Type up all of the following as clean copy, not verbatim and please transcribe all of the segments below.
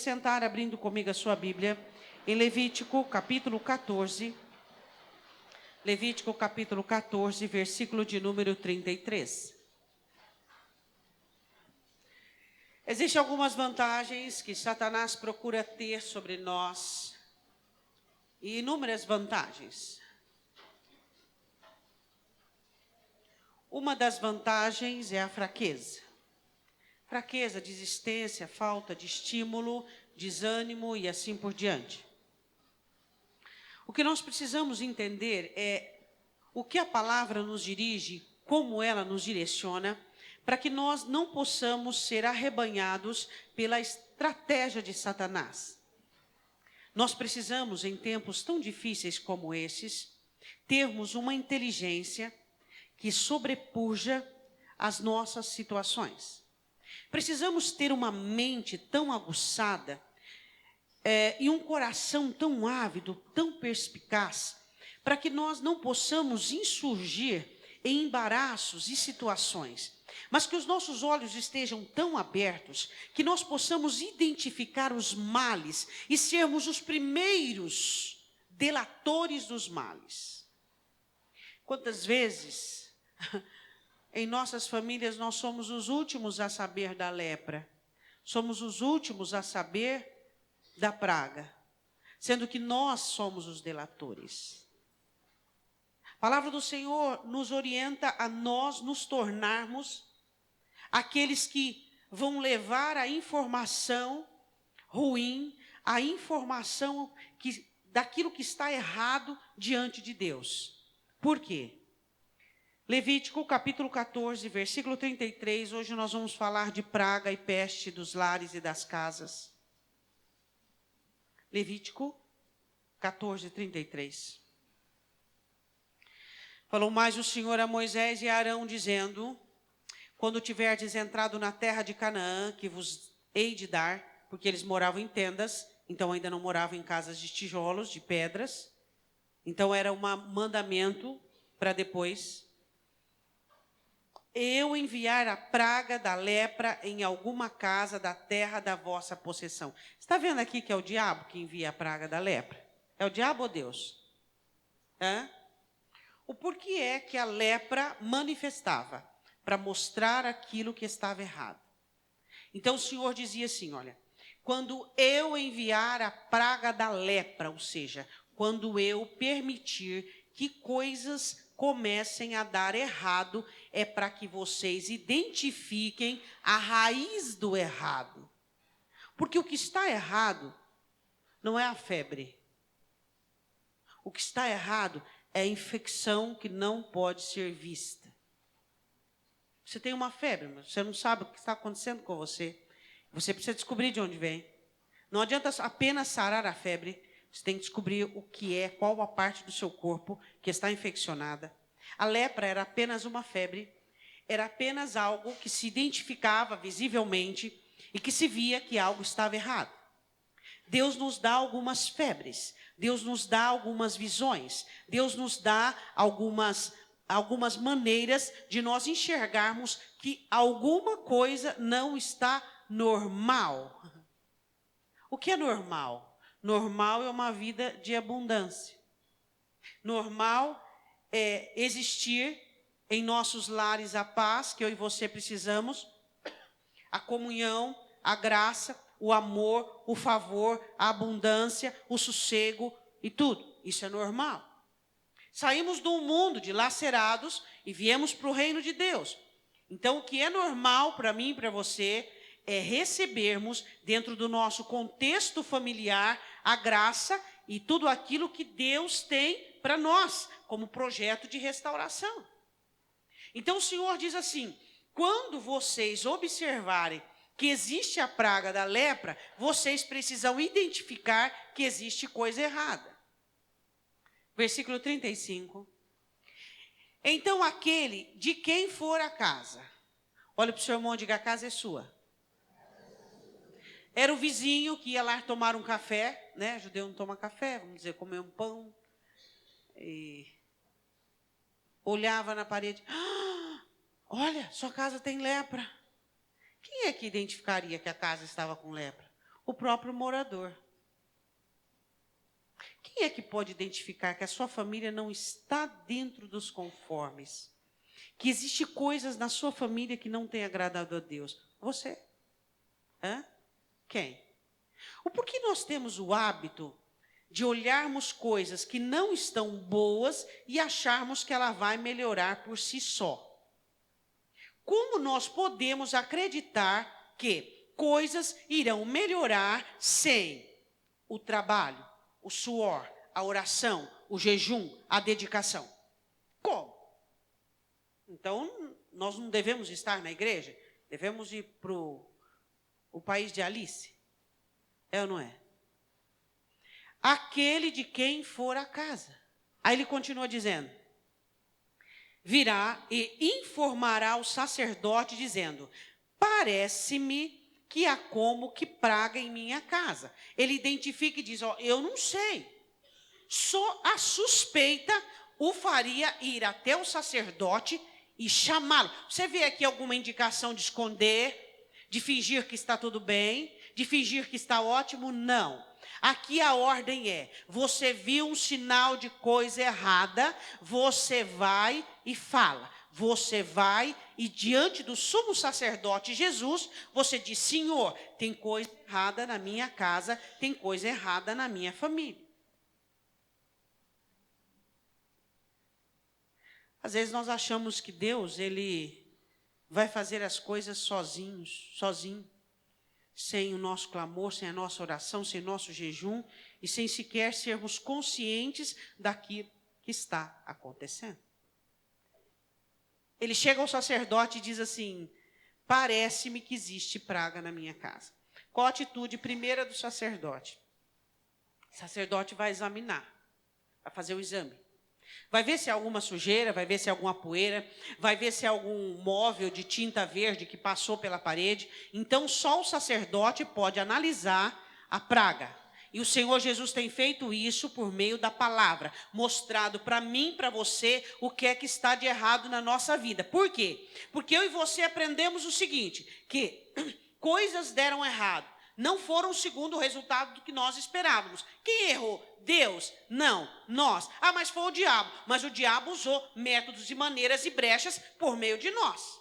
sentar abrindo comigo a sua Bíblia em Levítico capítulo 14. Levítico capítulo 14, versículo de número 33. Existem algumas vantagens que Satanás procura ter sobre nós, e inúmeras vantagens. Uma das vantagens é a fraqueza. Fraqueza, desistência, falta de estímulo, desânimo e assim por diante. O que nós precisamos entender é o que a palavra nos dirige, como ela nos direciona, para que nós não possamos ser arrebanhados pela estratégia de Satanás. Nós precisamos, em tempos tão difíceis como esses, termos uma inteligência que sobrepuja as nossas situações. Precisamos ter uma mente tão aguçada e um coração tão ávido, tão perspicaz, para que nós não possamos insurgir em embaraços e situações, mas que os nossos olhos estejam tão abertos que nós possamos identificar os males e sermos os primeiros delatores dos males. Quantas vezes em nossas famílias nós somos os últimos a saber da lepra, somos os últimos a saber da praga, sendo que nós somos os delatores. A palavra do Senhor nos orienta a nós nos tornarmos aqueles que vão levar a informação ruim, a informação daquilo que está errado diante de Deus. Por quê? Levítico capítulo 14, versículo 33, hoje nós vamos falar de praga e peste dos lares e das casas. Levítico 14, 33. Falou mais o Senhor a Moisés e a Arão, dizendo: quando tiverdes entrado na terra de Canaã, que vos hei de dar, porque eles moravam em tendas, então ainda não moravam em casas de tijolos, de pedras, então era um mandamento para depois. Eu enviar a praga da lepra em alguma casa da terra da vossa possessão. Está vendo aqui que é o diabo que envia a praga da lepra? É o diabo ou Deus? O porquê é que a lepra manifestava? Para mostrar aquilo que estava errado. Então o Senhor dizia assim, olha, quando eu enviar a praga da lepra, ou seja, quando eu permitir que coisas comecem a dar errado, é para que vocês identifiquem a raiz do errado. Porque o que está errado não é a febre. O que está errado é a infecção que não pode ser vista. Você tem uma febre, mas você não sabe o que está acontecendo com você. Você precisa descobrir de onde vem. Não adianta apenas sarar a febre. Você tem que descobrir o que é, qual a parte do seu corpo que está infeccionada. A lepra era apenas uma febre, era apenas algo que se identificava visivelmente e que se via que algo estava errado. Deus nos dá algumas febres, Deus nos dá algumas visões, Deus nos dá algumas maneiras de nós enxergarmos que alguma coisa não está normal. O que é normal? Normal é uma vida de abundância. Normal é existir em nossos lares a paz que eu e você precisamos, a comunhão, a graça, o amor, o favor, a abundância, o sossego e tudo. Isso é normal. Saímos de um mundo dilacerados e viemos para o reino de Deus. Então, o que é normal para mim e para você é recebermos, dentro do nosso contexto familiar, a graça e tudo aquilo que Deus tem para nós, como projeto de restauração. Então, o Senhor diz assim, quando vocês observarem que existe a praga da lepra, vocês precisam identificar que existe coisa errada. Versículo 35. Então, aquele de quem for a casa, olha para o seu irmão e diga, a casa é sua. Era o vizinho que ia lá tomar um café, né? Judeu não toma café, vamos dizer, comer um pão. E olhava na parede. Olha, sua casa tem lepra. Quem é que identificaria que a casa estava com lepra? O próprio morador. Quem é que pode identificar que a sua família não está dentro dos conformes? Que existe coisas na sua família que não têm agradado a Deus? Você. Hã? Quem? O porquê nós temos o hábito de olharmos coisas que não estão boas e acharmos que ela vai melhorar por si só? Como nós podemos acreditar que coisas irão melhorar sem o trabalho, o suor, a oração, o jejum, a dedicação? Como? Então, nós não devemos estar na igreja? Devemos ir para o país de Alice? É ou não é? Aquele de quem for a casa. Aí ele continua dizendo: virá e informará o sacerdote, dizendo: parece-me que há como que praga em minha casa. Ele identifica e diz: ó, eu não sei. Só a suspeita o faria ir até o sacerdote e chamá-lo. Você vê aqui alguma indicação de esconder, de fingir que está tudo bem, de fingir que está ótimo? Não. Aqui a ordem é: você viu um sinal de coisa errada, você vai e fala. Você vai e diante do sumo sacerdote Jesus, você diz: Senhor, tem coisa errada na minha casa, tem coisa errada na minha família. Às vezes nós achamos que Deus, Ele vai fazer as coisas sozinho, sem o nosso clamor, sem a nossa oração, sem o nosso jejum, e sem sequer sermos conscientes daquilo que está acontecendo. Ele chega ao sacerdote e diz assim: parece-me que existe praga na minha casa. Qual a atitude primeira do sacerdote? O sacerdote vai examinar, vai fazer o exame. Vai ver se há alguma sujeira, vai ver se há alguma poeira, vai ver se há algum móvel de tinta verde que passou pela parede. Então, só o sacerdote pode analisar a praga. E o Senhor Jesus tem feito isso por meio da palavra, mostrado para mim, para você, o que é que está de errado na nossa vida. Por quê? Porque eu e você aprendemos o seguinte, que coisas deram errado. Não foram segundo o resultado do que nós esperávamos. Quem errou? Deus? Não, nós. Ah, mas foi o diabo. Mas o diabo usou métodos e maneiras e brechas por meio de nós.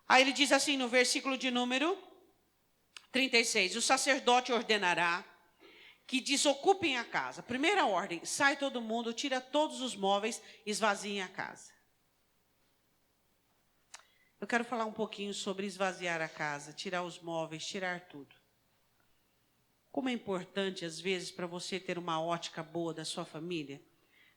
Aí ele diz assim no versículo de número 36. O sacerdote ordenará que desocupem a casa. Primeira ordem: sai todo mundo, tira todos os móveis, esvaziem a casa. Eu quero falar um pouquinho sobre esvaziar a casa, tirar os móveis, tirar tudo. Como é importante, às vezes, para você ter uma ótica boa da sua família,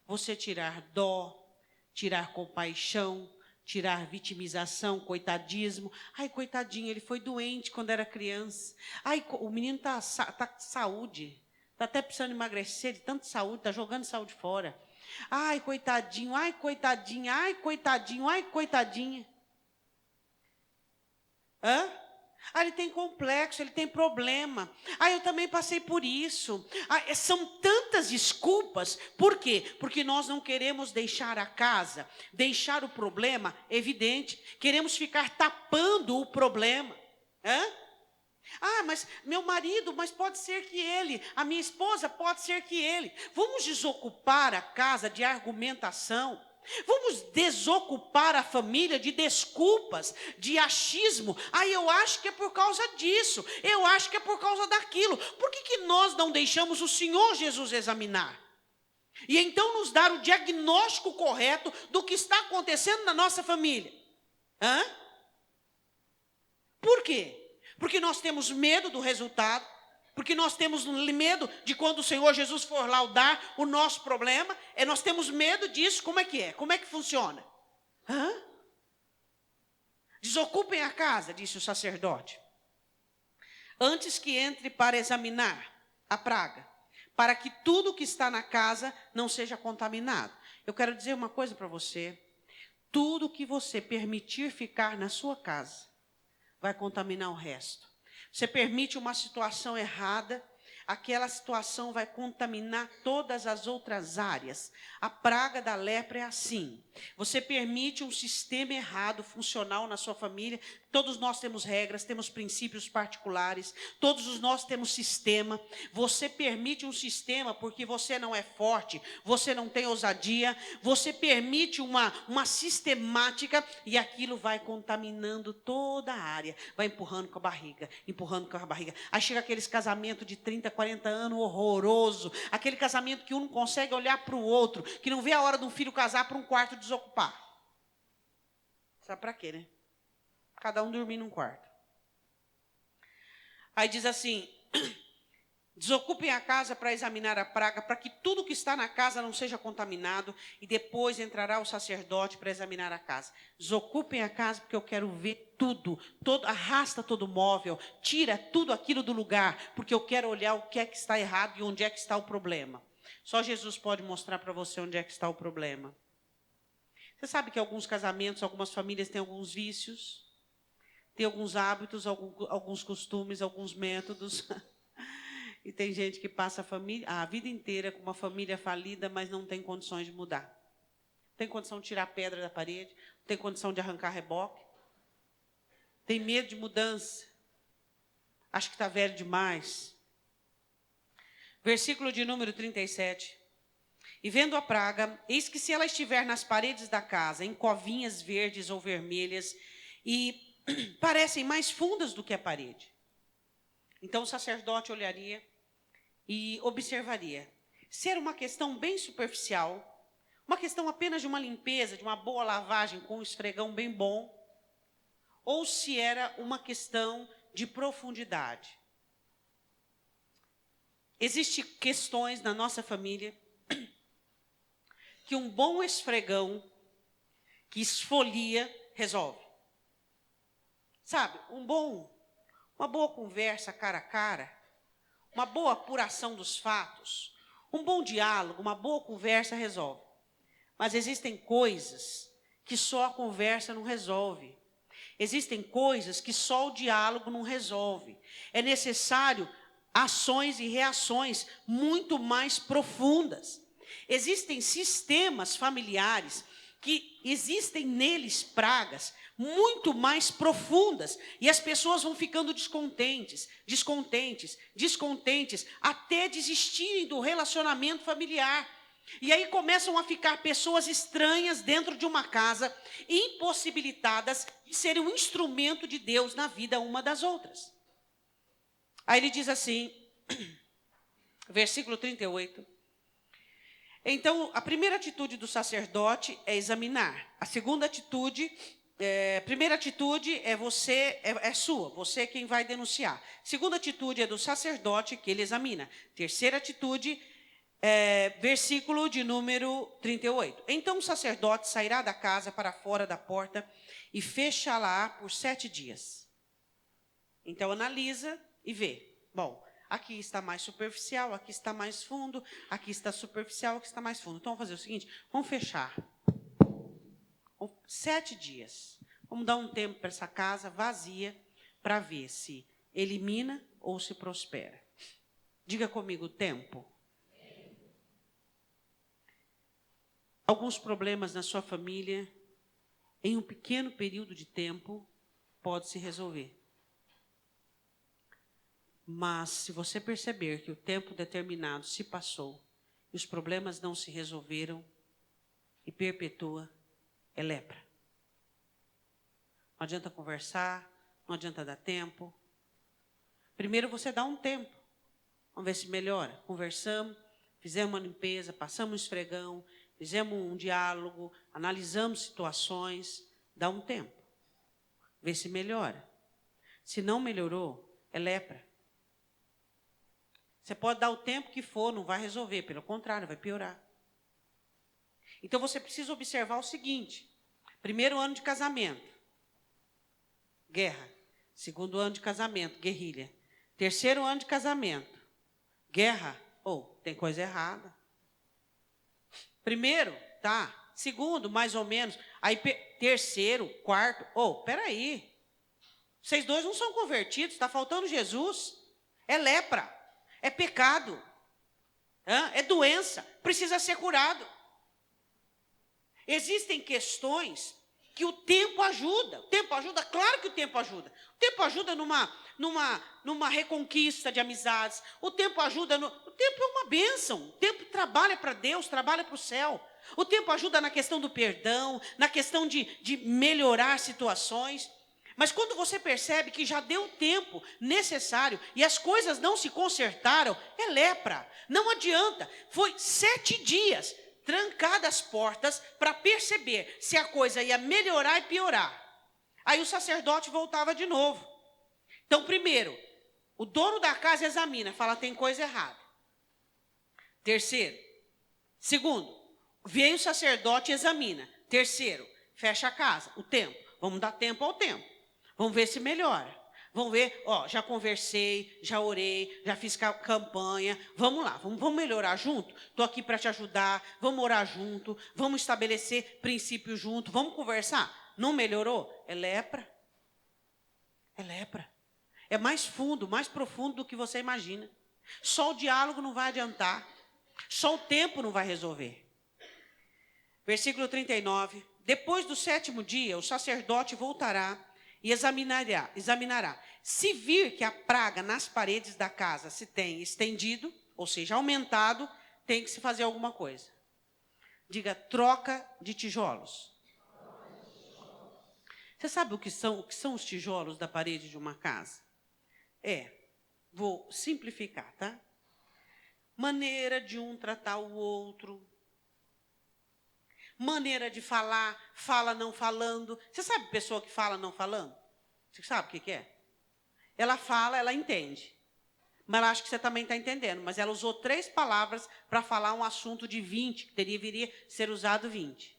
você tirar dó, tirar compaixão, tirar vitimização, coitadismo. Ai, coitadinho, ele foi doente quando era criança. Ai, o menino está com saúde, está até precisando emagrecer, de tanta saúde, está jogando saúde fora. Ai, coitadinho, ai, coitadinha, ai, coitadinho, ai, coitadinha. Hã? Ah, ele tem complexo, ele tem problema. Ah, eu também passei por isso. Ah, são tantas desculpas. Por quê? Porque nós não queremos deixar a casa, deixar o problema evidente. Queremos ficar tapando o problema. Hã? Ah, mas meu marido, mas pode ser que ele. A minha esposa, pode ser que ele. Vamos desocupar a casa de argumentação. Vamos desocupar a família de desculpas, de achismo. Ah, eu acho que é por causa disso, eu acho que é por causa daquilo. Por que nós não deixamos o Senhor Jesus examinar? E então nos dar o diagnóstico correto do que está acontecendo na nossa família. Hã? Por quê? Porque nós temos medo do resultado. Porque nós temos medo de quando o Senhor Jesus for laudar o nosso problema. Nós temos medo disso. Como é que é? Como é que funciona? Hã? Desocupem a casa, disse o sacerdote, antes que entre para examinar a praga, para que tudo que está na casa não seja contaminado. Eu quero dizer uma coisa para você. Tudo que você permitir ficar na sua casa vai contaminar o resto. Você permite uma situação errada, aquela situação vai contaminar todas as outras áreas. A praga da lepra é assim. Você permite um sistema errado, funcional na sua família, Todos nós temos regras, temos princípios particulares, todos nós temos sistema. Você permite um sistema porque você não é forte, você não tem ousadia, você permite uma sistemática e aquilo vai contaminando toda a área, vai empurrando com a barriga, empurrando com a barriga. Aí chega aqueles casamentos de 30, 40 anos horroroso, aquele casamento que um não consegue olhar para o outro, que não vê a hora de um filho casar para um quarto desocupar. Sabe para quê, né? Cada um dormir num quarto. Aí diz assim: desocupem a casa para examinar a praga, para que tudo que está na casa não seja contaminado, e depois entrará o sacerdote para examinar a casa. Desocupem a casa porque eu quero ver tudo, arrasta todo o móvel, tira tudo aquilo do lugar, porque eu quero olhar o que é que está errado e onde é que está o problema. Só Jesus pode mostrar para você onde é que está o problema. Você sabe que alguns casamentos, algumas famílias têm alguns vícios, tem alguns hábitos, alguns costumes, alguns métodos. E tem gente que passa a vida inteira com uma família falida, mas não tem condições de mudar. Não tem condição de tirar pedra da parede, não tem condição de arrancar reboque. Tem medo de mudança. Acho que está velho demais. Versículo de número 37. E vendo a praga, eis que se ela estiver nas paredes da casa, em covinhas verdes ou vermelhas, e parecem mais fundas do que a parede. Então o sacerdote olharia e observaria se era uma questão bem superficial, uma questão apenas de uma limpeza, de uma boa lavagem com um esfregão bem bom, ou se era uma questão de profundidade. Existem questões na nossa família que um bom esfregão que esfolia resolve. Sabe, uma boa conversa cara a cara, uma boa apuração dos fatos, um bom diálogo, uma boa conversa resolve. Mas existem coisas que só a conversa não resolve. Existem coisas que só o diálogo não resolve. É necessário ações e reações muito mais profundas. Existem sistemas familiares que existem neles pragas muito mais profundas, e as pessoas vão ficando descontentes, até desistirem do relacionamento familiar. E aí começam a ficar pessoas estranhas dentro de uma casa, impossibilitadas de serem um instrumento de Deus na vida uma das outras. Aí ele diz assim, versículo 38. Então, a primeira atitude do sacerdote é examinar. A segunda atitude, primeira atitude é sua, você é quem vai denunciar. Segunda atitude é do sacerdote, que ele examina. Terceira atitude, versículo de número 38. Então o sacerdote sairá da casa para fora da porta e fechá-la por 7 dias. Então analisa e vê. Bom, aqui está mais superficial, aqui está mais fundo, aqui está superficial, aqui está mais fundo. Então, vamos fazer o seguinte, vamos fechar. 7 dias. Vamos dar um tempo para essa casa vazia, para ver se elimina ou se prospera. Diga comigo, tempo. Alguns problemas na sua família, em um pequeno período de tempo, pode se resolver. Mas, se você perceber que o tempo determinado se passou e os problemas não se resolveram e perpetua, é lepra. Não adianta conversar, não adianta dar tempo. Primeiro você dá um tempo. Vamos ver se melhora. Conversamos, fizemos uma limpeza, passamos um esfregão, fizemos um diálogo, analisamos situações, dá um tempo. Vê se melhora. Se não melhorou, é lepra. Você pode dar o tempo que for, não vai resolver, pelo contrário, vai piorar. Então você precisa observar o seguinte: primeiro ano de casamento, guerra. Segundo ano de casamento, guerrilha. Terceiro ano de casamento, guerra. Tem coisa errada. Primeiro, tá. Segundo, mais ou menos. Aí, terceiro, quarto. Peraí. Vocês dois não são convertidos, está faltando Jesus. É lepra. É pecado, é doença, precisa ser curado. Existem questões que o tempo ajuda. O tempo ajuda, claro que o tempo ajuda. O tempo ajuda numa reconquista de amizades. O tempo ajuda o tempo é uma bênção. O tempo trabalha para Deus, trabalha para o céu. O tempo ajuda na questão do perdão, na questão de melhorar situações. Mas quando você percebe que já deu o tempo necessário e as coisas não se consertaram, é lepra. Não adianta. Foi 7 dias trancadas as portas para perceber se a coisa ia melhorar e piorar. Aí o sacerdote voltava de novo. Então, primeiro, o dono da casa examina, fala, tem coisa errada. Terceiro. Segundo, veio o sacerdote e examina. Terceiro, fecha a casa, o tempo. Vamos dar tempo ao tempo. Vamos ver se melhora. Vamos ver, já conversei, já orei, já fiz campanha. Vamos lá, vamos melhorar junto? Estou aqui para te ajudar, vamos orar junto, vamos estabelecer princípios junto, vamos conversar? Não melhorou? É lepra. É lepra. É mais fundo, mais profundo do que você imagina. Só o diálogo não vai adiantar. Só o tempo não vai resolver. Versículo 39. Depois do 7º dia, o sacerdote voltará e examinará. Se vir que a praga nas paredes da casa se tem estendido, ou seja, aumentado, tem que se fazer alguma coisa. Diga, troca de tijolos. Você sabe o que são os tijolos da parede de uma casa? Vou simplificar, tá? Maneira de um tratar o outro. Maneira de falar, fala não falando. Você sabe pessoa que fala não falando? Você sabe o que é? Ela fala, ela entende. Mas ela acha que você também está entendendo. Mas ela usou 3 palavras para falar um assunto de 20, que deveria ser usado 20.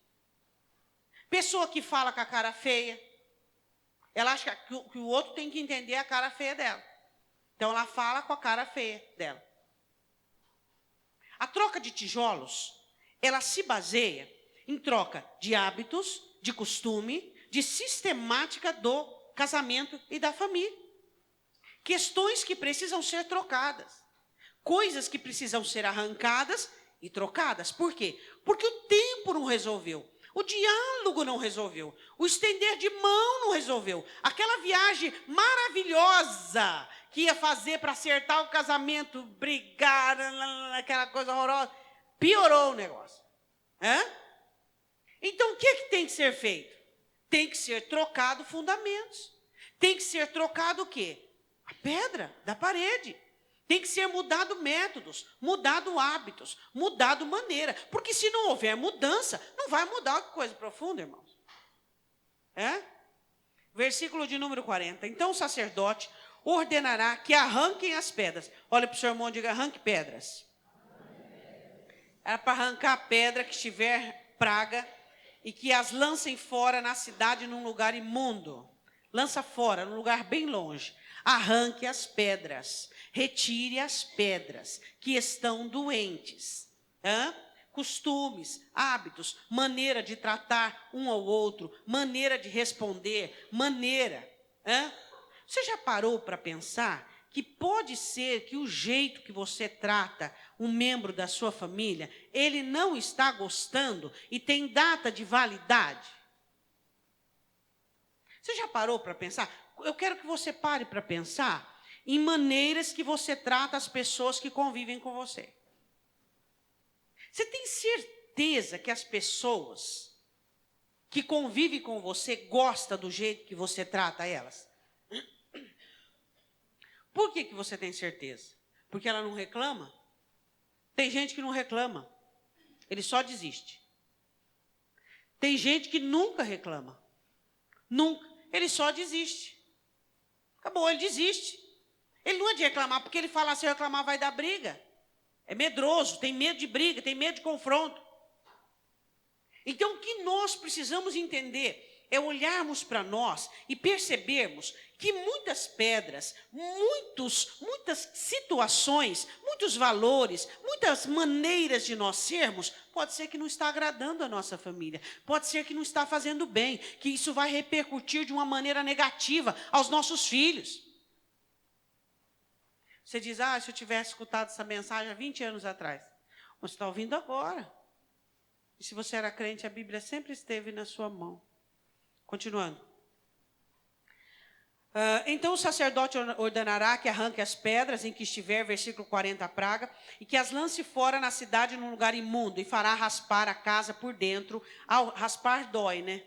Pessoa que fala com a cara feia. Ela acha que o outro tem que entender a cara feia dela. Então ela fala com a cara feia dela. A troca de tijolos, ela se baseia em troca de hábitos, de costume, de sistemática do casamento e da família. Questões que precisam ser trocadas. Coisas que precisam ser arrancadas e trocadas. Por quê? Porque o tempo não resolveu. O diálogo não resolveu. O estender de mão não resolveu. Aquela viagem maravilhosa que ia fazer para acertar o casamento, brigar, aquela coisa horrorosa, piorou o negócio. Então, o que tem que ser feito? Tem que ser trocado fundamentos. Tem que ser trocado o quê? A pedra da parede. Tem que ser mudado métodos, mudado hábitos, mudado maneira. Porque se não houver mudança, não vai mudar coisa profunda, irmãos. Versículo de número 40. Então o sacerdote ordenará que arranquem as pedras. Olha para o seu irmão e diga, arranque pedras. Era para arrancar a pedra que estiver praga e que as lancem fora na cidade num lugar imundo. Lança fora, num lugar bem longe. Arranque as pedras. Retire as pedras que estão doentes. Costumes, hábitos, maneira de tratar um ao outro, maneira de responder, maneira. Você já parou para pensar que pode ser que o jeito que você trata um membro da sua família, ele não está gostando e tem data de validade? Você já parou para pensar? Eu quero que você pare para pensar em maneiras que você trata as pessoas que convivem com você. Você tem certeza que as pessoas que convivem com você gostam do jeito que você trata elas? Por que você tem certeza? Porque ela não reclama? Tem gente que não reclama. Ele só desiste. Tem gente que nunca reclama. Nunca. Ele só desiste. Acabou, ele desiste. Ele não é de reclamar, porque ele fala, se eu reclamar vai dar briga. É medroso, tem medo de briga, tem medo de confronto. Então, o que nós precisamos entender é olharmos para nós e percebermos que muitas pedras, muitas situações, muitos valores, muitas maneiras de nós sermos, pode ser que não está agradando a nossa família, pode ser que não está fazendo bem, que isso vai repercutir de uma maneira negativa aos nossos filhos. Você diz, se eu tivesse escutado essa mensagem há 20 anos atrás. Você está ouvindo agora. E se você era crente, a Bíblia sempre esteve na sua mão. Continuando. Então o sacerdote ordenará que arranque as pedras em que estiver, versículo 40, a praga, e que as lance fora na cidade num lugar imundo, e fará raspar a casa por dentro. Raspar dói, né?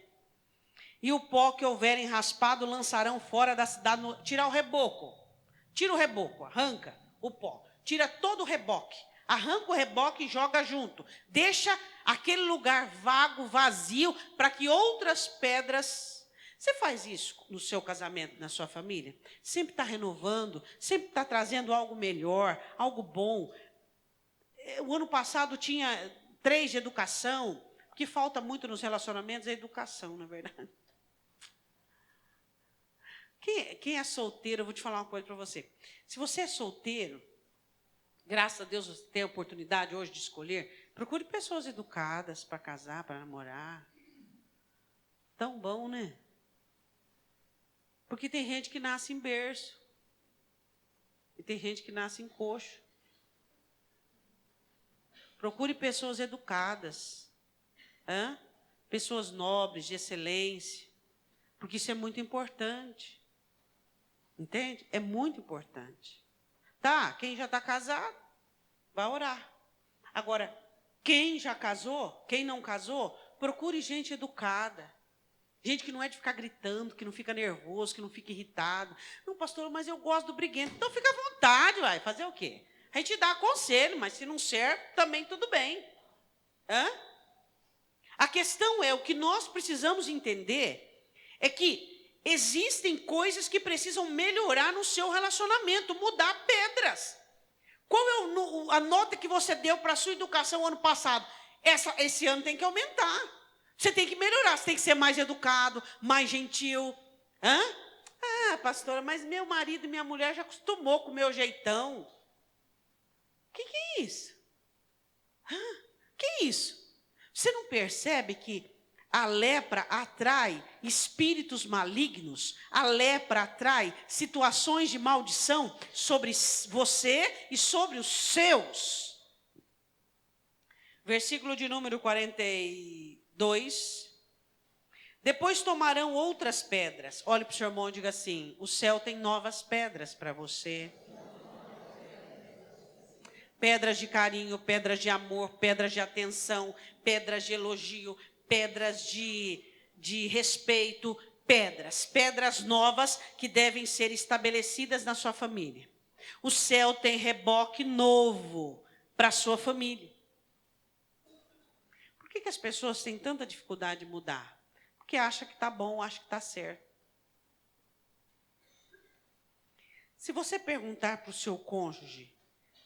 E o pó que houverem raspado lançarão fora da cidade, tira o reboco. Tira o reboco, arranca o pó. Tira todo o reboque. Arranca o reboque e joga junto. Deixa aquele lugar vago, vazio, para que outras pedras... Você faz isso no seu casamento, na sua família? Sempre está renovando, sempre está trazendo algo melhor, algo bom. O ano passado tinha 3 de educação. O que falta muito nos relacionamentos é educação, na verdade. Quem é solteiro, eu vou te falar uma coisa para você. Se você é solteiro, graças a Deus você tem a oportunidade hoje de escolher, procure pessoas educadas para casar, para namorar. Tão bom, né? Porque tem gente que nasce em berço. E tem gente que nasce em coxo. Procure pessoas educadas. Pessoas nobres, de excelência. Porque isso é muito importante. Entende? É muito importante. Tá, quem já está casado, vai orar. Agora, quem já casou, quem não casou, procure gente educada. Gente que não é de ficar gritando, que não fica nervoso, que não fica irritado. Não, pastor, mas eu gosto do briguento. Então fica à vontade, vai. Fazer o quê? A gente dá conselho, mas se não serve, também tudo bem. A questão é, o que nós precisamos entender é que existem coisas que precisam melhorar no seu relacionamento, mudar pedras. Qual é a nota que você deu para a sua educação ano passado? Esse ano tem que aumentar. Você tem que melhorar, você tem que ser mais educado, mais gentil. Pastora, mas meu marido e minha mulher já acostumou com o meu jeitão. O que é isso? Que é isso? Você não percebe que a lepra atrai espíritos malignos? A lepra atrai situações de maldição sobre você e sobre os seus. Versículo de número 42. Depois tomarão outras pedras. Olhe para o seu irmão e diga assim: o céu tem novas pedras para você. Pedras de carinho, pedras de amor, pedras de atenção, pedras de elogio, pedras de respeito, pedras novas que devem ser estabelecidas na sua família. O céu tem reboque novo para a sua família. Por que as pessoas têm tanta dificuldade de mudar? Porque acha que está bom, acha que está certo. Se você perguntar para o seu cônjuge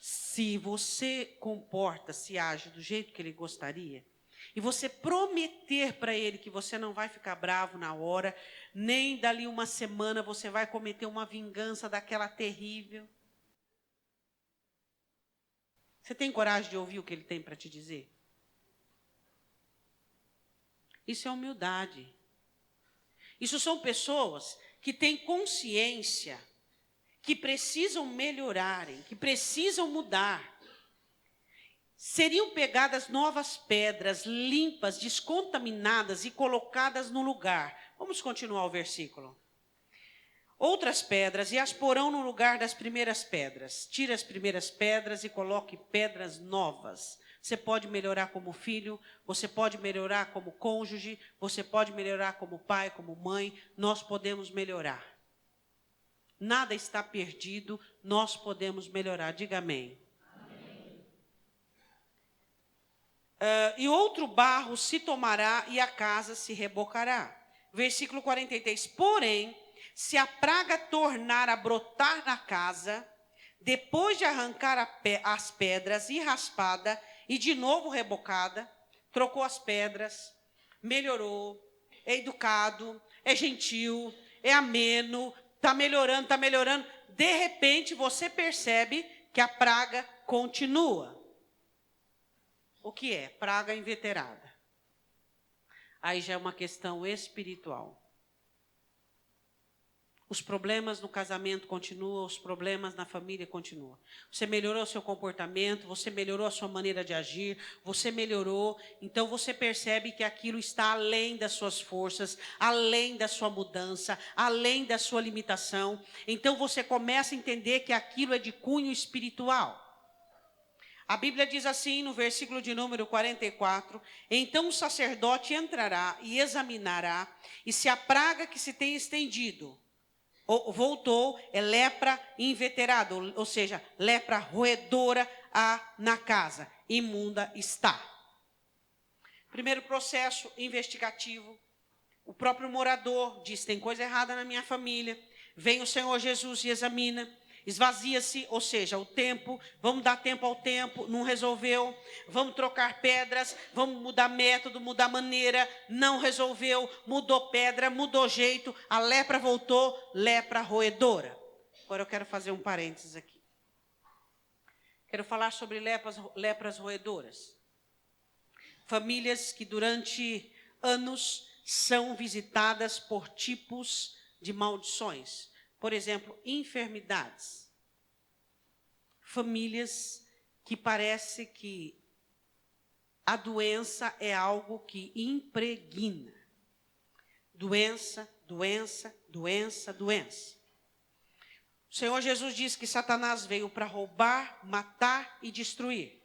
se você comporta, se age do jeito que ele gostaria, e você prometer para ele que você não vai ficar bravo na hora, nem dali uma semana você vai cometer uma vingança daquela terrível. Você tem coragem de ouvir o que ele tem para te dizer? Isso é humildade. Isso são pessoas que têm consciência, que precisam melhorarem, que precisam mudar. Seriam pegadas novas pedras, limpas, descontaminadas e colocadas no lugar. Vamos continuar o versículo. Outras pedras, e as porão no lugar das primeiras pedras. Tire as primeiras pedras e coloque pedras novas. Você pode melhorar como filho, você pode melhorar como cônjuge, você pode melhorar como pai, como mãe. Nós podemos melhorar. Nada está perdido, nós podemos melhorar. Diga amém. E outro barro se tomará e a casa se rebocará. Versículo 43. Porém, se a praga tornar a brotar na casa, depois de arrancar as pedras e raspada, e de novo rebocada, trocou as pedras, melhorou, é educado, é gentil, é ameno, está melhorando. De repente, você percebe que a praga continua. O que é? Praga inveterada. Aí já é uma questão espiritual. Os problemas no casamento continuam, os problemas na família continuam. Você melhorou o seu comportamento, você melhorou a sua maneira de agir, você melhorou, então você percebe que aquilo está além das suas forças, além da sua mudança, além da sua limitação. Então você começa a entender que aquilo é de cunho espiritual. A Bíblia diz assim no versículo de número 44, então o sacerdote entrará e examinará, e se a praga que se tem estendido voltou, é lepra inveterada, ou seja, lepra roedora na casa, imunda está. Primeiro processo investigativo, o próprio morador diz, tem coisa errada na minha família, vem o Senhor Jesus e examina, esvazia-se, ou seja, o tempo, vamos dar tempo ao tempo, não resolveu, vamos trocar pedras, vamos mudar método, mudar maneira, não resolveu, mudou pedra, mudou jeito, a lepra voltou, lepra roedora. Agora eu quero fazer um parênteses aqui. Quero falar sobre lepras roedoras. Famílias que durante anos são visitadas por tipos de maldições. Por exemplo, enfermidades. Famílias que parece que a doença é algo que impregna. Doença, doença, doença, doença. O Senhor Jesus diz que Satanás veio para roubar, matar e destruir.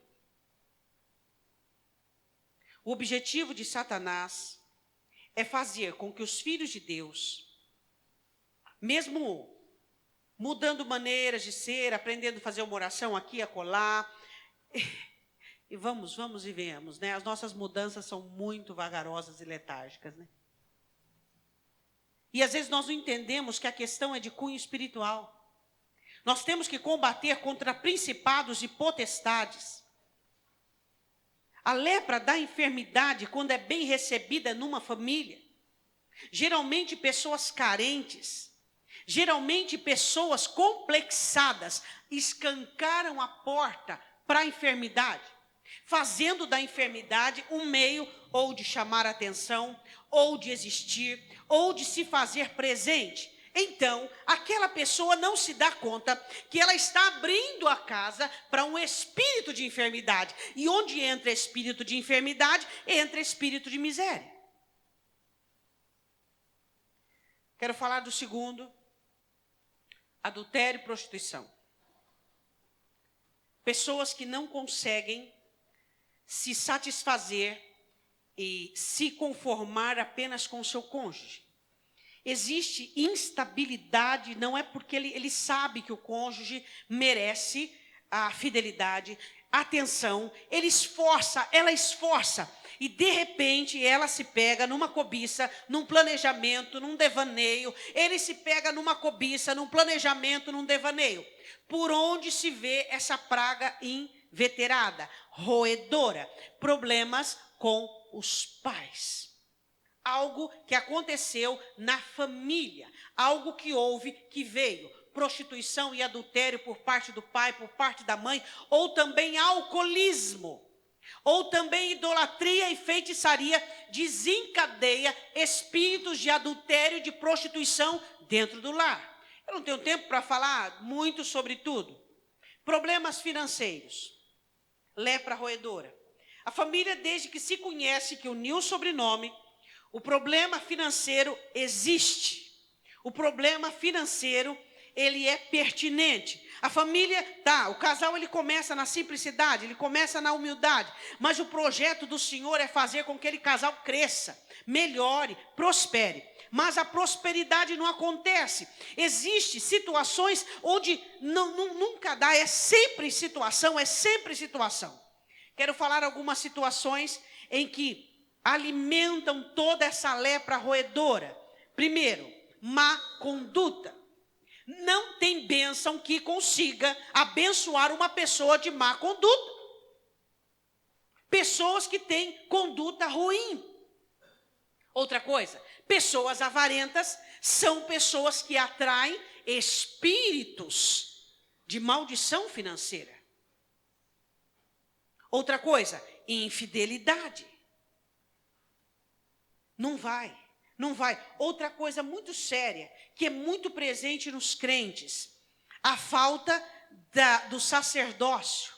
O objetivo de Satanás é fazer com que os filhos de Deus, mesmo mudando maneiras de ser, aprendendo a fazer uma oração aqui, acolá, e vamos e venhamos, né? As nossas mudanças são muito vagarosas e letárgicas, né? E às vezes nós não entendemos que a questão é de cunho espiritual. Nós temos que combater contra principados e potestades. A lepra da enfermidade, quando é bem recebida numa família, geralmente pessoas carentes, geralmente pessoas complexadas, escancaram a porta para a enfermidade, fazendo da enfermidade um meio ou de chamar atenção, ou de existir, ou de se fazer presente. Então, aquela pessoa não se dá conta que ela está abrindo a casa para um espírito de enfermidade. E onde entra espírito de enfermidade, entra espírito de miséria. Quero falar do segundo, adultério e prostituição. Pessoas que não conseguem se satisfazer e se conformar apenas com o seu cônjuge. Existe instabilidade, não é porque ele sabe que o cônjuge merece a fidelidade, a atenção, ela esforça, e de repente ela se pega numa cobiça, num planejamento, num devaneio, ele se pega numa cobiça, num planejamento, num devaneio. Por onde se vê essa praga inveterada, roedora, problemas com os pais. Algo que aconteceu na família, algo que houve, que veio, prostituição e adultério por parte do pai, por parte da mãe, ou também alcoolismo, ou também idolatria e feitiçaria, desencadeia espíritos de adultério e de prostituição dentro do lar. Eu não tenho tempo para falar muito sobre tudo. Problemas financeiros, lepra roedora. A família, desde que se conhece, que uniu o sobrenome, o problema financeiro existe. O problema financeiro, ele é pertinente. A família, o casal ele começa na simplicidade, ele começa na humildade. Mas o projeto do Senhor é fazer com que aquele casal cresça, melhore, prospere. Mas a prosperidade não acontece. Existem situações onde nunca dá, é sempre situação. Quero falar algumas situações em que alimentam toda essa lepra roedora. Primeiro, má conduta. Não tem bênção que consiga abençoar uma pessoa de má conduta. Pessoas que têm conduta ruim. Outra coisa, pessoas avarentas são pessoas que atraem espíritos de maldição financeira. Outra coisa, infidelidade. Não vai. Não vai. Outra coisa muito séria, que é muito presente nos crentes, a falta do sacerdócio.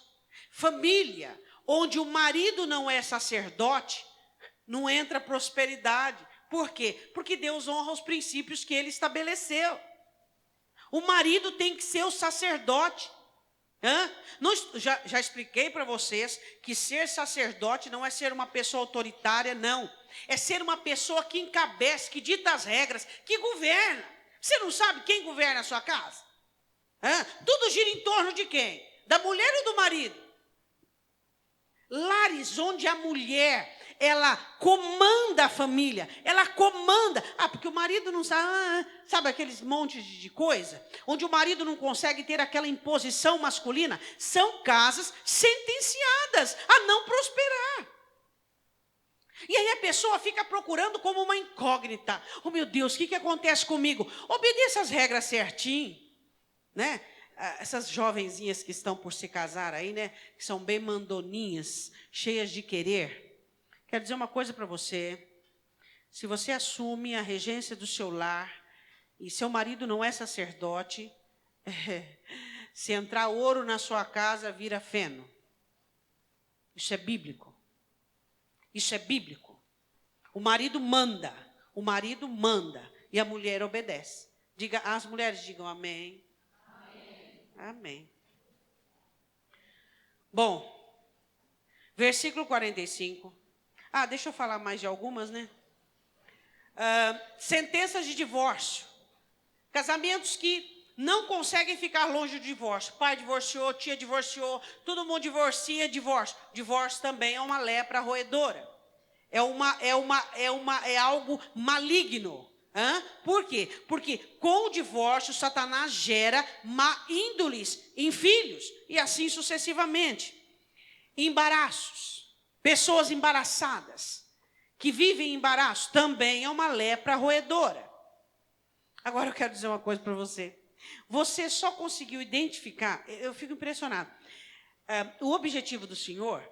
Família, onde o marido não é sacerdote, não entra prosperidade. Por quê? Porque Deus honra os princípios que ele estabeleceu. O marido tem que ser o sacerdote. Já expliquei para vocês que ser sacerdote não é ser uma pessoa autoritária, não. É ser uma pessoa que encabece, que dita as regras, que governa. Você não sabe quem governa a sua casa? Tudo gira em torno de quem? Da mulher ou do marido? Lares onde a mulher, ela comanda a família, ela comanda. Porque o marido não sabe, sabe aqueles montes de coisa? Onde o marido não consegue ter aquela imposição masculina. São casas sentenciadas a não prosperar. E aí a pessoa fica procurando como uma incógnita. Oh, meu Deus, o que acontece comigo? Obedeça as regras certinho, né? Essas jovenzinhas que estão por se casar aí, né? Que são bem mandoninhas, cheias de querer. Quero dizer uma coisa para você. Se você assume a regência do seu lar e seu marido não é sacerdote, se entrar ouro na sua casa, vira feno. Isso é bíblico. Isso é bíblico. O marido manda e a mulher obedece. As mulheres digam amém. Amém. Bom, versículo 45. Deixa eu falar mais de algumas, né? Sentenças de divórcio. Casamentos que não conseguem ficar longe do divórcio. Pai divorciou, tia divorciou, todo mundo divorcia, divórcio. Divórcio também é uma lepra roedora. É algo maligno. Por quê? Porque com o divórcio, Satanás gera má índoles em filhos, e assim sucessivamente. Embaraços, pessoas embaraçadas, que vivem em embaraço, também é uma lepra roedora. Agora eu quero dizer uma coisa para você. Você só conseguiu identificar, eu fico impressionado. O objetivo do Senhor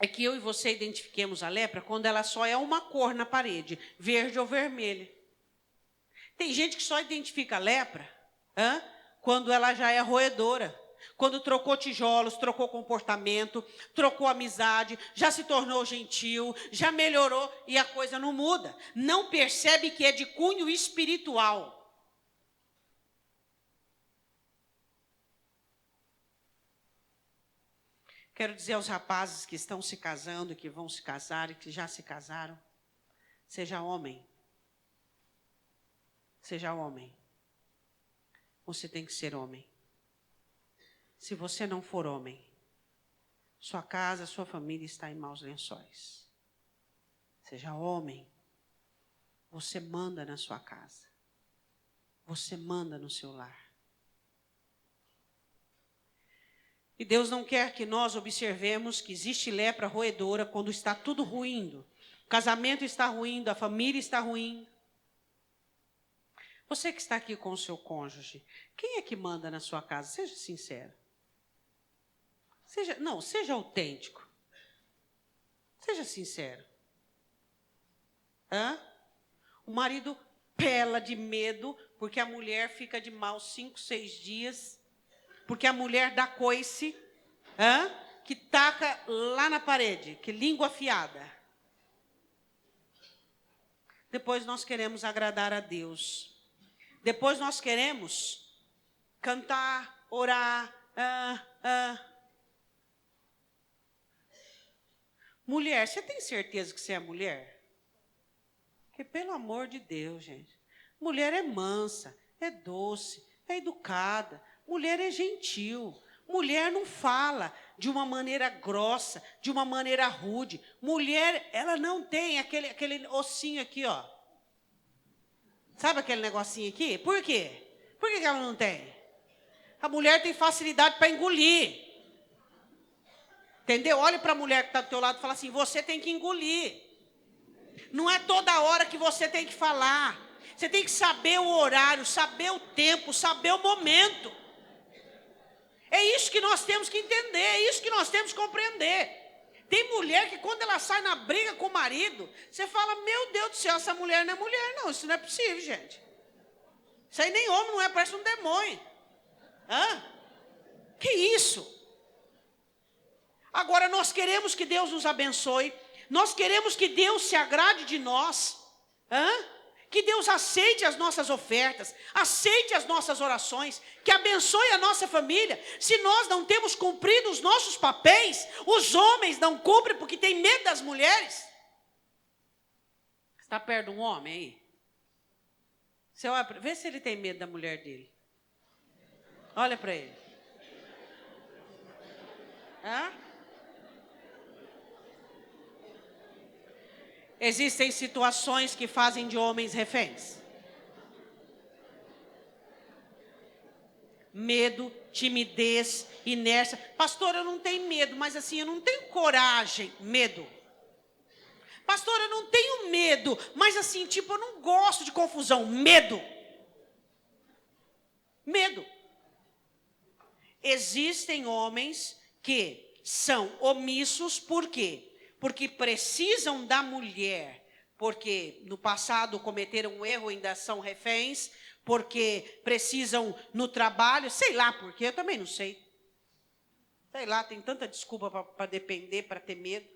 é que eu e você identifiquemos a lepra quando ela só é uma cor na parede, verde ou vermelha. Tem gente que só identifica a lepra quando ela já é roedora. Quando trocou tijolos, trocou comportamento, trocou amizade, já se tornou gentil, já melhorou e a coisa não muda. Não percebe que é de cunho espiritual. Quero dizer aos rapazes que estão se casando, que vão se casar e que já se casaram, seja homem. Seja homem. Você tem que ser homem. Se você não for homem, sua casa, sua família está em maus lençóis. Seja homem. Você manda na sua casa. Você manda no seu lar. E Deus não quer que nós observemos que existe lepra roedora quando está tudo ruindo. O casamento está ruindo, a família está ruindo. Você que está aqui com o seu cônjuge, quem é que manda na sua casa? Seja sincero. Seja autêntico. Seja sincero. O marido pela de medo, porque a mulher fica de mal 5, 6 dias, porque a mulher dá coice, que taca lá na parede, que língua afiada. Depois nós queremos agradar a Deus. Depois nós queremos cantar, orar. Mulher, você tem certeza que você é mulher? Porque, pelo amor de Deus, gente. Mulher é mansa, é doce, é educada. Mulher é gentil. Mulher não fala de uma maneira grossa, de uma maneira rude. Mulher, ela não tem aquele ossinho aqui, ó. Sabe aquele negocinho aqui? Por quê? Por que ela não tem? A mulher tem facilidade para engolir. Entendeu? Olha para a mulher que está do teu lado e fala assim, você tem que engolir. Não é toda hora que você tem que falar. Você tem que saber o horário, saber o tempo, saber o momento. É isso que nós temos que entender, é isso que nós temos que compreender. Tem mulher que quando ela sai na briga com o marido, você fala, meu Deus do céu, essa mulher não é mulher, não. Isso não é possível, gente. Isso aí nem homem não é, parece um demônio. Hã? Que isso? Agora nós queremos que Deus nos abençoe. Nós queremos que Deus se agrade de nós. Que Deus aceite as nossas ofertas, aceite as nossas orações, que abençoe a nossa família. Se nós não temos cumprido os nossos papéis, os homens não cumprem porque tem medo das mulheres. Está perto de um homem aí? Você olha, vê se ele tem medo da mulher dele. Olha para ele. Existem situações que fazem de homens reféns. Medo, timidez, inércia. Pastor, eu não tenho medo, mas assim, eu não tenho coragem. Medo. Pastor, eu não tenho medo, mas assim, tipo, eu não gosto de confusão. Medo. Medo. Existem homens que são omissos, por quê? Porque precisam da mulher, porque no passado cometeram um erro e ainda são reféns, porque precisam no trabalho, sei lá por quê, eu também não sei. Sei lá, tem tanta desculpa para depender, para ter medo.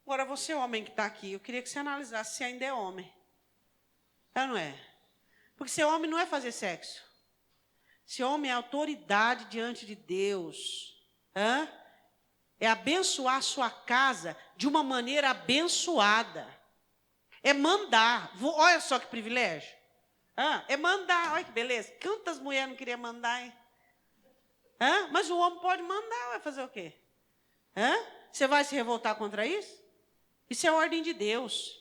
Agora, você homem que está aqui, eu queria que você analisasse se ainda é homem. É, não é? Porque ser homem não é fazer sexo. Ser homem é autoridade diante de Deus. É abençoar a sua casa de uma maneira abençoada. É mandar. Olha só que privilégio. É mandar. Olha que beleza. Quantas mulheres não queriam mandar, hein? Mas o homem pode mandar. Vai fazer o quê? Você vai se revoltar contra isso? Isso é ordem de Deus.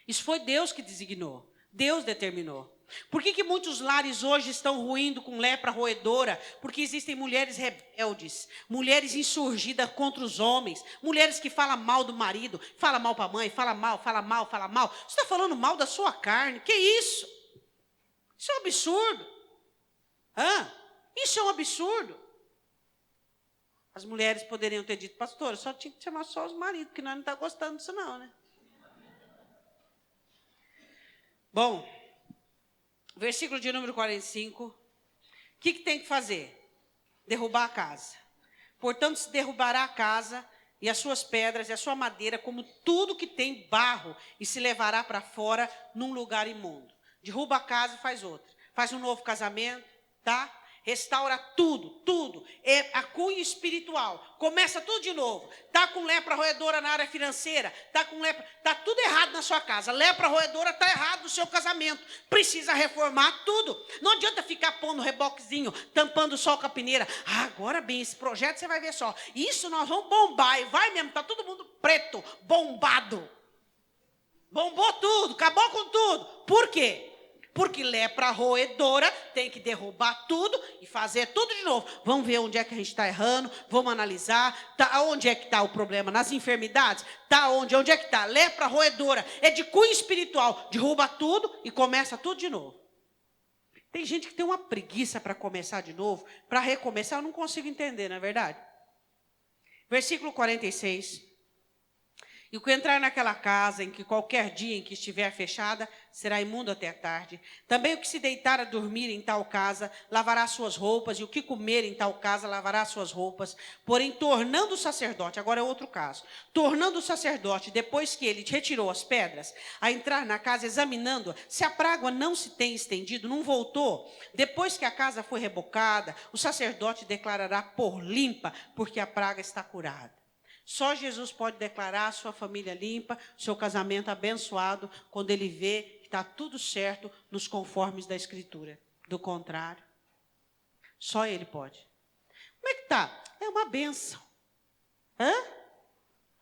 Isso foi Deus que designou. Deus determinou. Por que muitos lares hoje estão ruindo com lepra roedora? Porque existem mulheres rebeldes, mulheres insurgidas contra os homens, mulheres que falam mal do marido, falam mal para a mãe, falam mal. Você está falando mal da sua carne, que isso? Isso é um absurdo. Isso é um absurdo. As mulheres poderiam ter dito, pastor, só tinha que chamar só os maridos, porque nós não estamos gostando disso não, né? Bom, versículo de número 45. O que tem que fazer? Derrubar a casa. Portanto, se derrubará a casa e as suas pedras e a sua madeira, como tudo que tem barro, e se levará para fora num lugar imundo. Derruba a casa e faz outra. Faz um novo casamento, tá? Restaura tudo. É a cunha espiritual. Começa tudo de novo. Está com lepra roedora na área financeira. Está tudo errado na sua casa. Lepra roedora está errado no seu casamento. Precisa reformar tudo. Não adianta ficar pondo reboquezinho, tampando só com a peneira. Agora bem, esse projeto você vai ver só. Isso nós vamos bombar. E vai mesmo, está todo mundo preto, bombado. Bombou tudo, acabou com tudo. Por quê? Porque lepra roedora tem que derrubar tudo e fazer tudo de novo. Vamos ver onde é que a gente está errando, vamos analisar. Onde é que está o problema? Nas enfermidades? Onde é que está? Lepra roedora. É de cunho espiritual. Derruba tudo e começa tudo de novo. Tem gente que tem uma preguiça para começar de novo, para recomeçar, eu não consigo entender, não é verdade? Versículo 46. E o que entrar naquela casa, em que qualquer dia em que estiver fechada, será imundo até a tarde. Também o que se deitar a dormir em tal casa, lavará suas roupas, e o que comer em tal casa, lavará suas roupas. Porém, tornando o sacerdote, agora é outro caso, tornando o sacerdote, depois que ele retirou as pedras, a entrar na casa, examinando-a, se a praga não se tem estendido, não voltou, depois que a casa foi rebocada, o sacerdote declarará por limpa, porque a praga está curada. Só Jesus pode declarar a sua família limpa, seu casamento abençoado, quando ele vê que está tudo certo nos conformes da Escritura. Do contrário, só ele pode. Como é que está? É uma bênção.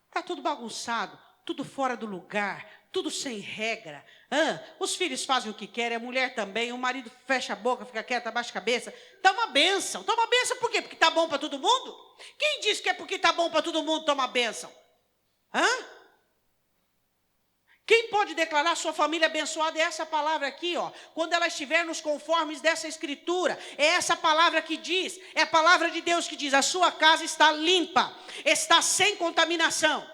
Está tudo bagunçado, tudo fora do lugar, tudo sem regra. Os filhos fazem o que querem, a mulher também, o marido fecha a boca, fica quieto, abaixa a cabeça. Está uma bênção. Está uma bênção por quê? Porque está bom para todo mundo? Quem disse que é porque está bom para todo mundo tomar bênção? Quem pode declarar sua família abençoada? É essa palavra aqui, ó. Quando ela estiver nos conformes dessa escritura, é essa palavra que diz, é a palavra de Deus que diz: a sua casa está limpa, está sem contaminação.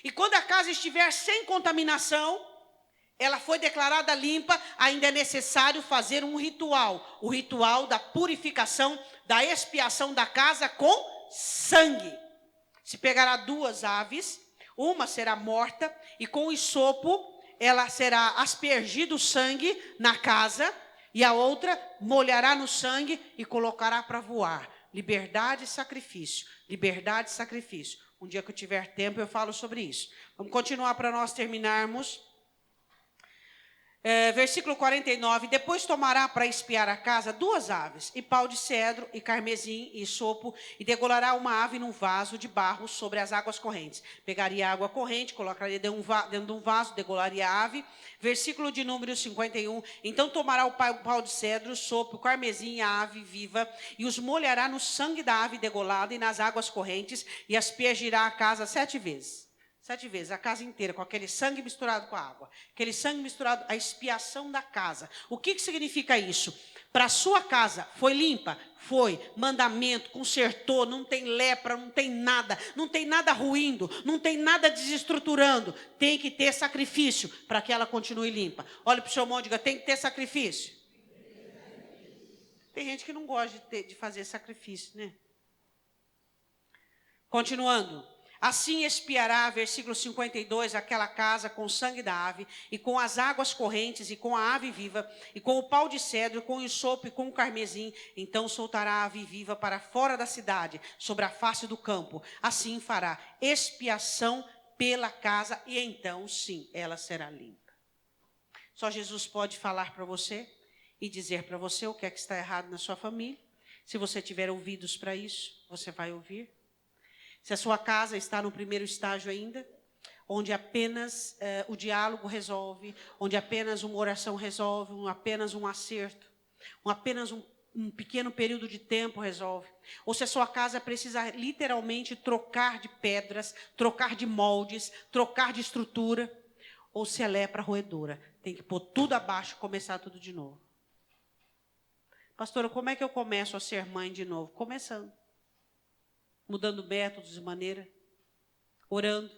E quando a casa estiver sem contaminação, ela foi declarada limpa, ainda é necessário fazer um ritual, o ritual da purificação, da expiação da casa com sangue. Se pegará 2 aves, uma será morta, e com o hisopo ela será aspergido o sangue na casa, e a outra molhará no sangue e colocará para voar. Liberdade e sacrifício, liberdade e sacrifício. Um dia que eu tiver tempo eu falo sobre isso. Vamos continuar para nós terminarmos. Versículo 49, depois tomará para espiar a casa 2 aves, e pau de cedro, e carmesim, e hisopo, e degolará uma ave num vaso de barro sobre as águas correntes. Pegaria a água corrente, colocaria dentro de um vaso, degolaria a ave. Versículo de número 51, então tomará o pau de cedro, o hisopo, o carmesim e a ave viva, e os molhará no sangue da ave degolada e nas águas correntes, e aspergirá a casa 7 vezes. 7 vezes, a casa inteira, com aquele sangue misturado com a água. Aquele sangue misturado, a expiação da casa. O que significa isso? Para a sua casa, foi limpa? Foi. Mandamento, consertou, não tem lepra, não tem nada ruindo, não tem nada desestruturando. Tem que ter sacrifício para que ela continue limpa. Olha para o seu irmão e diga: tem que ter sacrifício. Tem gente que não gosta de fazer sacrifício, né? Continuando. Assim expiará, versículo 52, aquela casa com o sangue da ave, e com as águas correntes, e com a ave viva, e com o pau de cedro, com o hisopo e com o carmesim. Então soltará a ave viva para fora da cidade, sobre a face do campo. Assim fará expiação pela casa, e então, sim, ela será limpa. Só Jesus pode falar para você e dizer para você o que é que está errado na sua família. Se você tiver ouvidos para isso, você vai ouvir. Se a sua casa está no primeiro estágio ainda, onde apenas o diálogo resolve, onde apenas uma oração resolve, apenas um acerto, apenas um pequeno período de tempo resolve. Ou se a sua casa precisa literalmente trocar de pedras, trocar de moldes, trocar de estrutura, ou se é lepra roedora, tem que pôr tudo abaixo e começar tudo de novo. Pastora, como é que eu começo a ser mãe de novo? Começando. Mudando métodos e maneira, orando,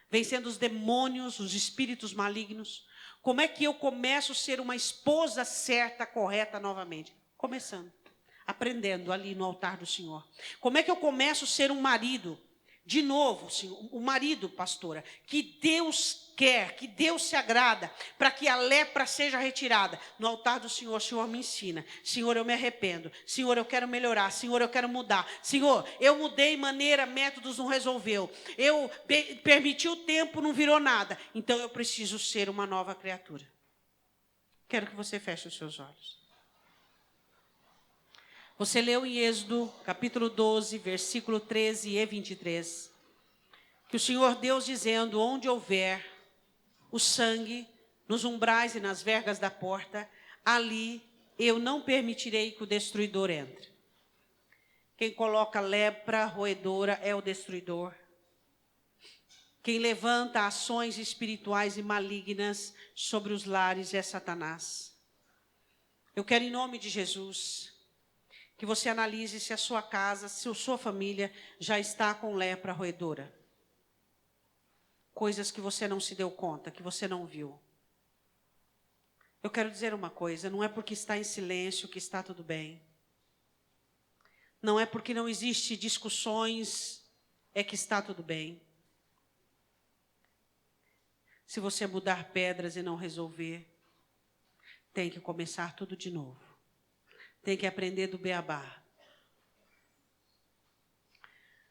vencendo os demônios, os espíritos malignos. Como é que eu começo a ser uma esposa certa, correta novamente? Começando, aprendendo ali no altar do Senhor. Como é que eu começo a ser um marido? De novo, Senhor, o marido, pastora, que Deus quer, que Deus se agrada, para que a lepra seja retirada. No altar do Senhor, o Senhor me ensina. Senhor, eu me arrependo. Senhor, eu quero melhorar. Senhor, eu quero mudar. Senhor, eu mudei maneira, métodos não resolveu. Eu permiti o tempo, não virou nada. Então eu preciso ser uma nova criatura. Quero que você feche os seus olhos. Você leu em Êxodo, capítulo 12, versículo 13 e 23, que o Senhor Deus dizendo: onde houver o sangue, nos umbrais e nas vergas da porta, ali eu não permitirei que o destruidor entre. Quem coloca lepra roedora é o destruidor. Quem levanta ações espirituais e malignas sobre os lares é Satanás. Eu quero, em nome de Jesus, que você analise se a sua casa, se a sua família já está com lepra roedora. Coisas que você não se deu conta, que você não viu. Eu quero dizer uma coisa, não é porque está em silêncio que está tudo bem. Não é porque não existe discussões é que está tudo bem. Se você mudar pedras e não resolver, tem que começar tudo de novo. Tem que aprender do beabá.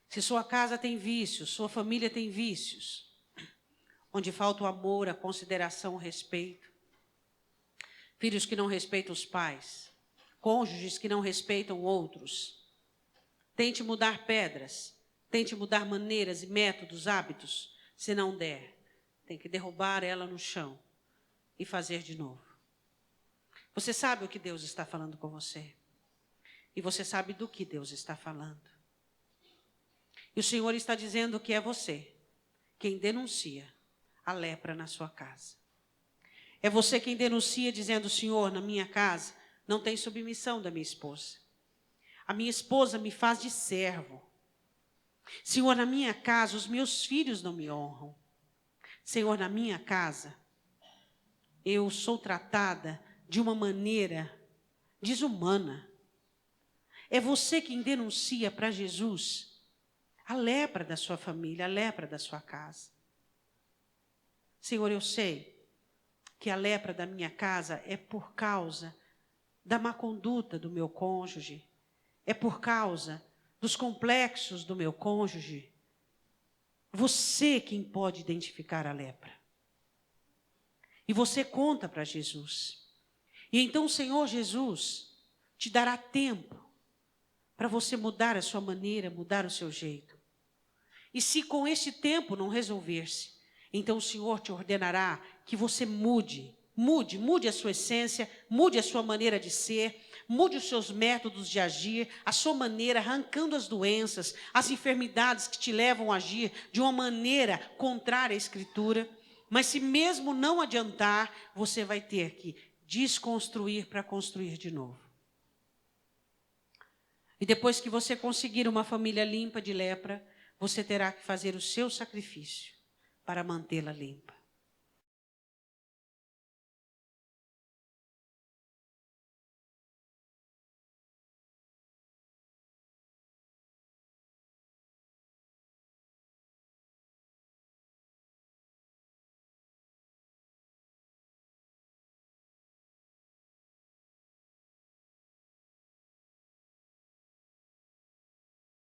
Se sua casa tem vícios, sua família tem vícios, onde falta o amor, a consideração, o respeito, filhos que não respeitam os pais, cônjuges que não respeitam outros, tente mudar pedras, tente mudar maneiras e métodos, hábitos. Se não der, tem que derrubar ela no chão e fazer de novo. Você sabe o que Deus está falando com você. E você sabe do que Deus está falando. E o Senhor está dizendo que é você quem denuncia a lepra na sua casa. É você quem denuncia dizendo, Senhor, na minha casa não tem submissão da minha esposa. A minha esposa me faz de servo. Senhor, na minha casa os meus filhos não me honram. Senhor, na minha casa eu sou tratada de uma maneira desumana. É você quem denuncia para Jesus a lepra da sua família, a lepra da sua casa. Senhor, eu sei que a lepra da minha casa é por causa da má conduta do meu cônjuge, é por causa dos complexos do meu cônjuge. Você quem pode identificar a lepra. E você conta para Jesus. E então o Senhor Jesus te dará tempo para você mudar a sua maneira, mudar o seu jeito. E se com esse tempo não resolver-se, então o Senhor te ordenará que você mude a sua essência, mude a sua maneira de ser, mude os seus métodos de agir, a sua maneira, arrancando as doenças, as enfermidades que te levam a agir de uma maneira contrária à Escritura. Mas se mesmo não adiantar, você vai ter que desconstruir para construir de novo. E depois que você conseguir uma família limpa de lepra, você terá que fazer o seu sacrifício para mantê-la limpa.